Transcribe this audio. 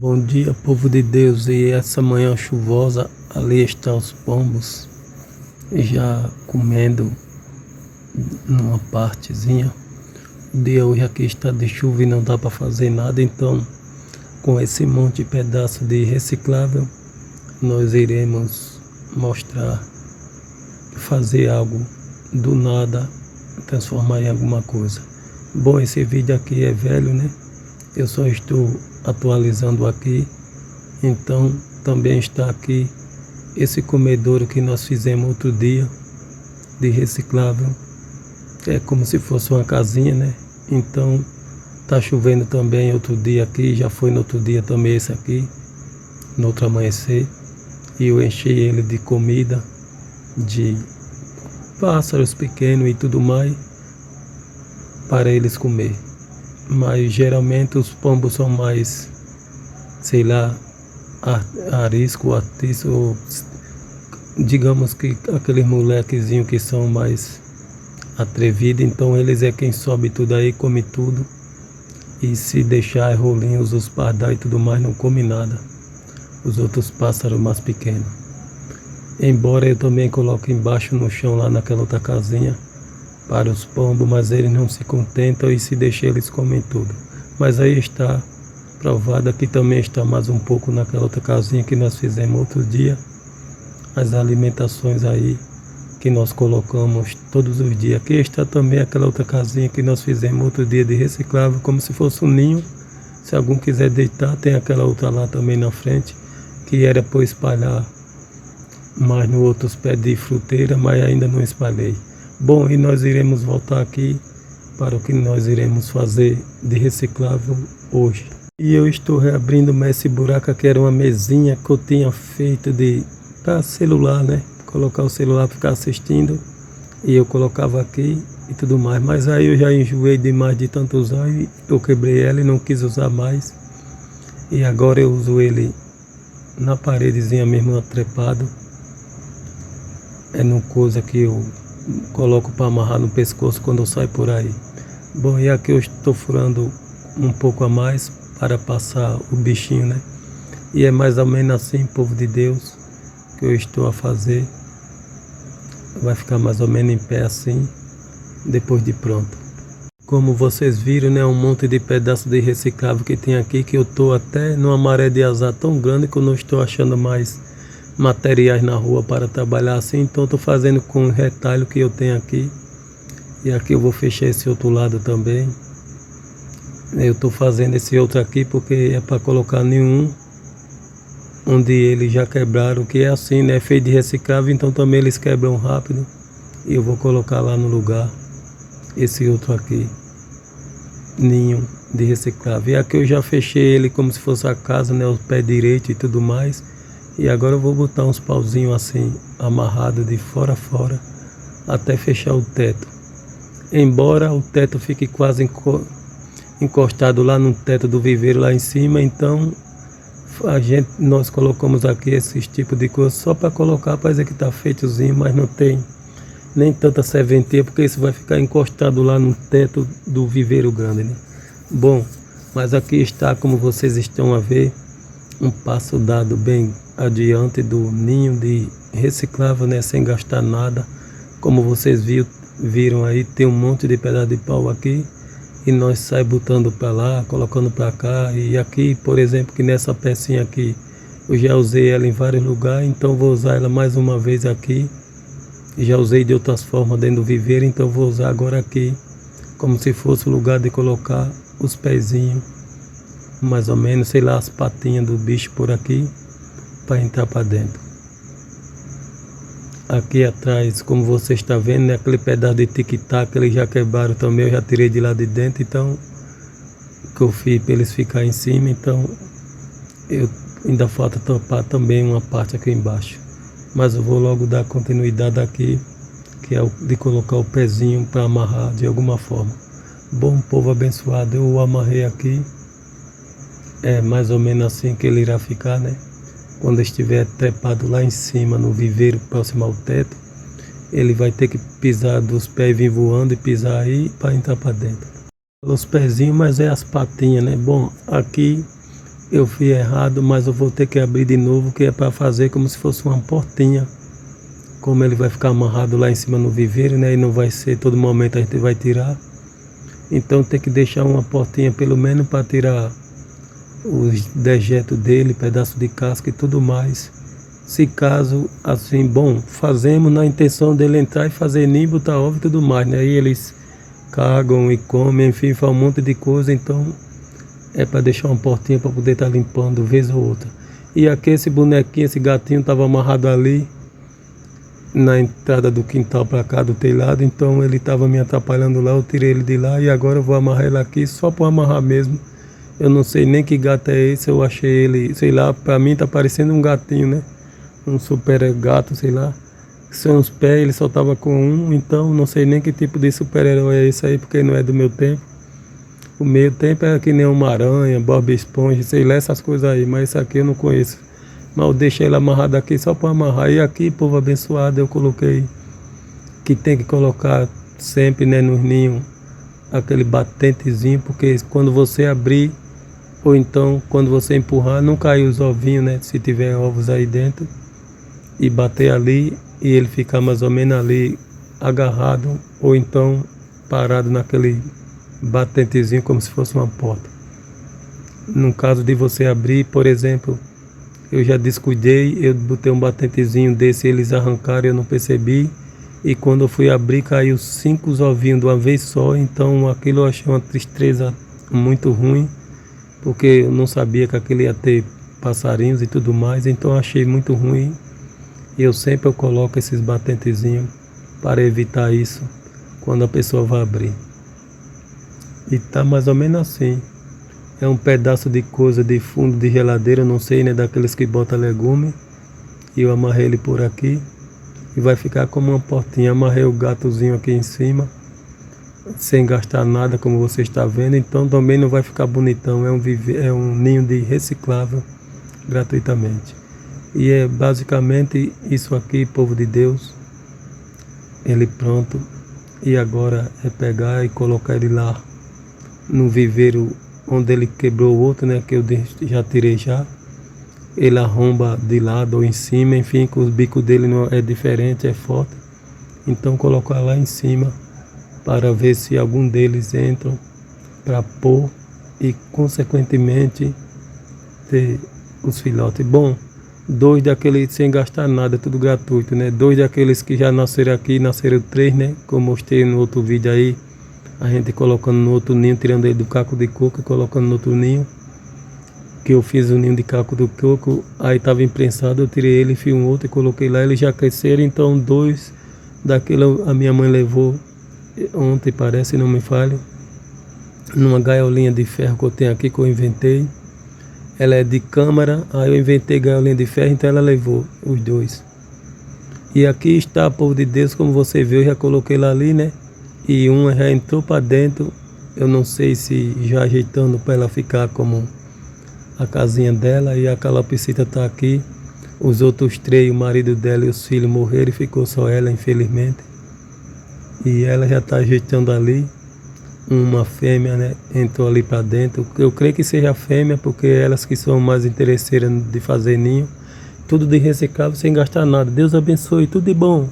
Bom dia, povo de Deus, e essa manhã chuvosa, ali estão os pombos já comendo numa partezinha. O dia hoje aqui está de chuva e não dá para fazer nada, então com esse monte de pedaço de reciclável, nós iremos mostrar, fazer algo do nada, transformar em alguma coisa. Bom, esse vídeo aqui é velho, né? Eu só estou atualizando aqui, então também está aqui esse comedouro que nós fizemos outro dia de reciclável. É como se fosse uma casinha, né? Então tá chovendo também outro dia aqui, já foi no outro dia também esse aqui, no outro amanhecer, e eu enchi ele de comida, de pássaros pequenos e tudo mais para eles comer. Mas geralmente os pombos são mais, sei lá, arisco, artista, ou digamos que aqueles molequezinhos que são mais atrevidos, então eles é quem sobe tudo aí, come tudo, e se deixar rolinhos, os pardais e tudo mais, não come nada, os outros pássaros mais pequenos. Embora eu também coloque embaixo no chão, lá naquela outra casinha, para os pombos, mas eles não se contentam e se deixar eles comem tudo. Mas aí está provado, aqui também está mais um pouco naquela outra casinha que nós fizemos outro dia. As alimentações aí que nós colocamos todos os dias. Aqui está também aquela outra casinha que nós fizemos outro dia de reciclável, como se fosse um ninho. Se algum quiser deitar, tem aquela outra lá também na frente, que era para espalhar mais no outros pés de fruteira, mas ainda não espalhei. Bom, e nós iremos voltar aqui para o que nós iremos fazer de reciclável hoje. E eu estou reabrindo esse buraco aqui, era uma mesinha que eu tinha feito para celular, né? Colocar o celular para ficar assistindo, e eu colocava aqui e tudo mais. Mas aí eu já enjoei demais de tanto usar e eu quebrei ela e não quis usar mais. E agora eu uso ele na paredezinha mesmo, trepado. É no coisa que eu coloco para amarrar no pescoço quando eu saio por aí. Bom, e aqui eu estou furando um pouco a mais para passar o bichinho, né? E é mais ou menos assim, povo de Deus, que eu estou a fazer. Vai ficar mais ou menos em pé assim, depois de pronto. Como vocês viram, né? Um monte de pedaço de reciclável que tem aqui, que eu estou até numa maré de azar tão grande que eu não estou achando mais materiais na rua para trabalhar assim, então estou fazendo com o retalho que eu tenho aqui. E aqui eu vou fechar esse outro lado também. Eu estou fazendo esse outro aqui porque é para colocar nenhum onde eles já quebraram, que é assim, né? Feito de reciclável, então também eles quebram rápido. E eu vou colocar lá no lugar esse outro aqui, ninho de reciclável. E aqui eu já fechei ele como se fosse a casa, né? O pé direito e tudo mais. E agora eu vou botar uns pauzinhos assim, amarrados de fora a fora, até fechar o teto. Embora o teto fique quase encostado lá no teto do viveiro lá em cima, então nós colocamos aqui esses tipos de coisa só para colocar, para dizer que está feitozinho, mas não tem nem tanta serventia, porque isso vai ficar encostado lá no teto do viveiro grande, né? Bom, mas aqui está, como vocês estão a ver, um passo dado bem adiante do ninho de reciclável, né, sem gastar nada. Como vocês viram aí, tem um monte de pedaço de pau aqui, e nós sai botando para lá, colocando para cá. E aqui, por exemplo, que nessa pecinha aqui, eu já usei ela em vários lugares, então vou usar ela mais uma vez aqui. Já usei de outras formas dentro do viveiro, então vou usar agora aqui, como se fosse o lugar de colocar os pezinhos, mais ou menos, sei lá, as patinhas do bicho por aqui, para entrar para dentro. Aqui atrás, como você está vendo, né, aquele pedaço de tic-tac, eles já quebraram também, eu já tirei de lá de dentro, então, que eu fiz para eles ficarem em cima, então, ainda falta tampar também uma parte aqui embaixo. Mas eu vou logo dar continuidade aqui, que é o de colocar o pezinho para amarrar de alguma forma. Bom, povo abençoado, eu o amarrei aqui. É mais ou menos assim que ele irá ficar, né? Quando estiver trepado lá em cima, no viveiro, próximo ao teto, ele vai ter que pisar dos pés e vir voando e pisar aí para entrar para dentro. Os pezinhos, mas é as patinhas, né? Bom, aqui eu fui errado, mas eu vou ter que abrir de novo, que é para fazer como se fosse uma portinha. Como ele vai ficar amarrado lá em cima no viveiro, né? E não vai ser todo momento a gente vai tirar. Então tem que deixar uma portinha pelo menos para tirar os dejetos dele, pedaço de casca e tudo mais. Se caso, assim, bom, fazemos na intenção dele entrar e fazer ninho, botar ovo e tudo mais, né? Aí eles cagam e comem, enfim, faz um monte de coisa, então é para deixar uma portinha para poder estar limpando vez ou outra. E aqui esse bonequinho, esse gatinho estava amarrado ali na entrada do quintal para cá do telhado, então ele estava me atrapalhando lá, eu tirei ele de lá e agora eu vou amarrar ele aqui só para amarrar mesmo. Eu não sei nem que gato é esse, eu achei ele, sei lá, para mim tá parecendo um gatinho, né? Um super gato, sei lá. São os pés, ele só tava com um, então não sei nem que tipo de super-herói é esse aí, porque não é do meu tempo. O meu tempo é que nem uma aranha, Bob Esponja, sei lá, essas coisas aí, mas esse aqui eu não conheço. Mas eu deixei ele amarrado aqui só para amarrar. E aqui, povo abençoado, eu coloquei que tem que colocar sempre, né, nos ninhos aquele batentezinho, porque quando você abrir, ou então quando você empurrar, não cair os ovinhos, né, se tiver ovos aí dentro, e bater ali e ele ficar mais ou menos ali agarrado, ou então parado naquele batentezinho como se fosse uma porta. No caso de você abrir, por exemplo, eu já descuidei, eu botei um batentezinho desse, eles arrancaram, eu não percebi. E quando eu fui abrir, caiu 5 ovinhos de uma vez só. Então aquilo eu achei uma tristeza muito ruim, porque eu não sabia que aquilo ia ter passarinhos e tudo mais. Então eu achei muito ruim. E eu sempre coloco esses batentezinhos para evitar isso quando a pessoa vai abrir. E tá mais ou menos assim. É um pedaço de coisa de fundo de geladeira, não sei, né, daqueles que botam legume. E eu amarrei ele por aqui e vai ficar como uma portinha. Amarrei o gatozinho aqui em cima, sem gastar nada, como você está vendo. Então também não vai ficar bonitão, é um ninho de reciclável gratuitamente. E é basicamente isso aqui, povo de Deus. Ele pronto. E agora é pegar e colocar ele lá no viveiro onde ele quebrou o outro, né, que eu já tirei já. Ele arromba de lado ou em cima, enfim, que os bicos dele não é diferente, é forte. Então colocar lá em cima para ver se algum deles entram para pôr e consequentemente ter os filhotes. Bom, 2 daqueles sem gastar nada, tudo gratuito, né? 2 daqueles que já nasceram aqui, nasceram 3, né? Como eu mostrei no outro vídeo aí. A gente colocando no outro ninho, tirando ele do caco de coco e colocando no outro ninho. Que eu fiz o ninho de caco do coco, aí estava imprensado, eu tirei ele, fiz um outro e coloquei lá. Eles já cresceram, então 2 daquele a minha mãe levou ontem, parece, não me falha. Numa gaiolinha de ferro que eu tenho aqui, que eu inventei. Ela é de câmara, aí eu inventei gaiolinha de ferro, então ela levou os 2. E aqui está, povo de Deus, como você viu, eu já coloquei lá ali, né? E uma já entrou para dentro, eu não sei se já ajeitando para ela ficar como a casinha dela, e a calopsita está aqui. Os outros 3, o marido dela e os filhos morreram e ficou só ela, infelizmente. E ela já está ajeitando ali. Uma fêmea, né, entrou ali para dentro. Eu creio que seja fêmea, porque elas que são mais interesseiras de fazer ninho. Tudo de reciclável sem gastar nada. Deus abençoe, tudo de bom.